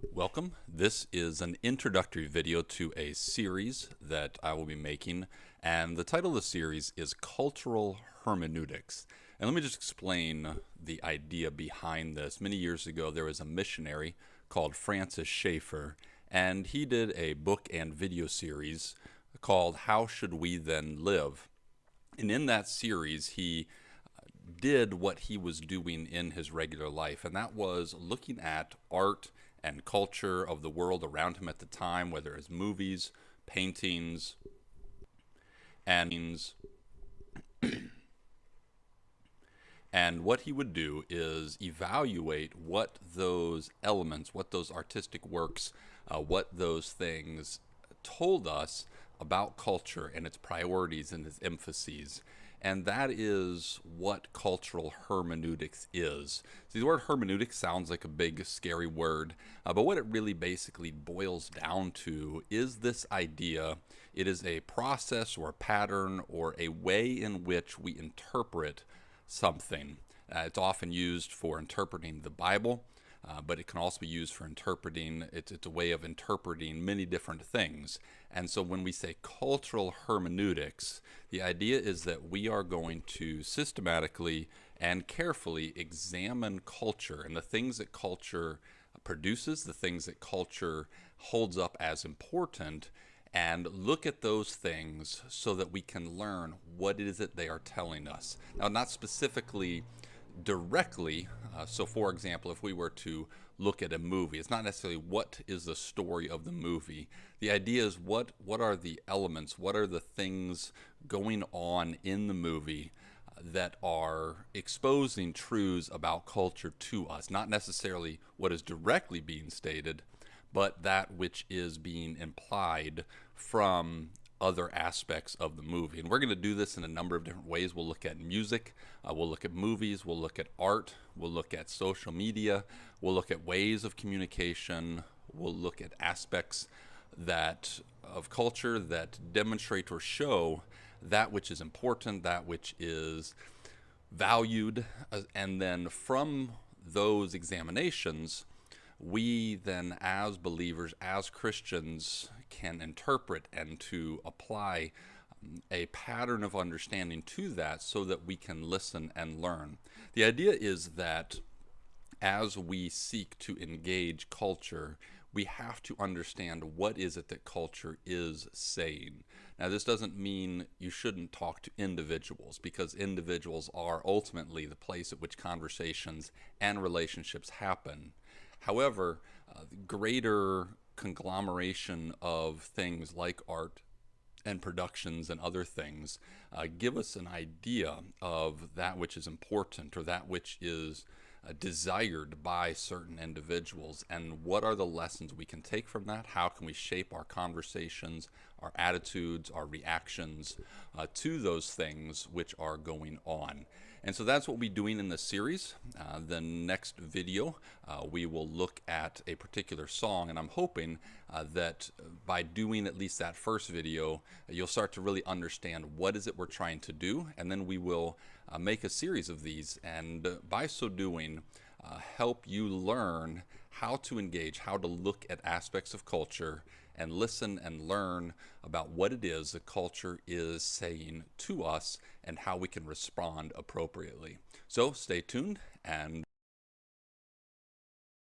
Welcome. This is an introductory video to a series that I will be making, and the title of the series is Cultural Hermeneutics. And let me just explain the idea behind this. Many years ago, there was a missionary called Francis Schaeffer, and he did a book and video series called How Should We Then Live? And in that series, he did what he was doing in his regular life, and that was looking at art and culture of the world around him at the time, whether it's movies, paintings, and what he would do is evaluate what those elements, what those artistic works, what those things told us about culture and its priorities and its emphases. And that is what cultural hermeneutics is. See, the word hermeneutics sounds like a big, scary word, but what it really basically boils down to is this idea. It is a process or a pattern or a way in which we interpret something. It's often used for interpreting the Bible, but it can also be used for interpreting, it's a way of interpreting many different things. And so when we say cultural hermeneutics, the idea is that we are going to systematically and carefully examine culture and the things that culture produces, the things that culture holds up as important, and look at those things so that we can learn what it is that they are telling us. Now, not specifically directly. So, for example, if we were to look at a movie, it's not necessarily what is the story of the movie. The idea is what are the elements, what are the things going on in the movie that are exposing truths about culture to us, not necessarily what is directly being stated, but that which is being implied from other aspects of the movie. And we're going to do this in a number of different ways. We'll look at music, we'll look at movies, we'll look at art, we'll look at social media, we'll look at ways of communication, we'll look at aspects that of culture that demonstrate or show that which is important, that which is valued, and then from those examinations, we then, as believers, as Christians, can interpret and to apply a pattern of understanding to that so that we can listen and learn. The idea is that as we seek to engage culture, we have to understand what is it that culture is saying. Now, this doesn't mean you shouldn't talk to individuals, because individuals are ultimately the place at which conversations and relationships happen. However, greater conglomeration of things like art and productions and other things give us an idea of that which is important or that which is desired by certain individuals, and what are the lessons we can take from that. How can we shape our conversations, our attitudes, our reactions to those things which are going on. And so that's what we'll be doing in this series. The next video, we will look at a particular song, and I'm hoping that by doing at least that first video, you'll start to really understand what is it we're trying to do, and then we will make a series of these, and by so doing, help you learn how to engage, how to look at aspects of culture and listen and learn about what it is the culture is saying to us and how we can respond appropriately. So stay tuned and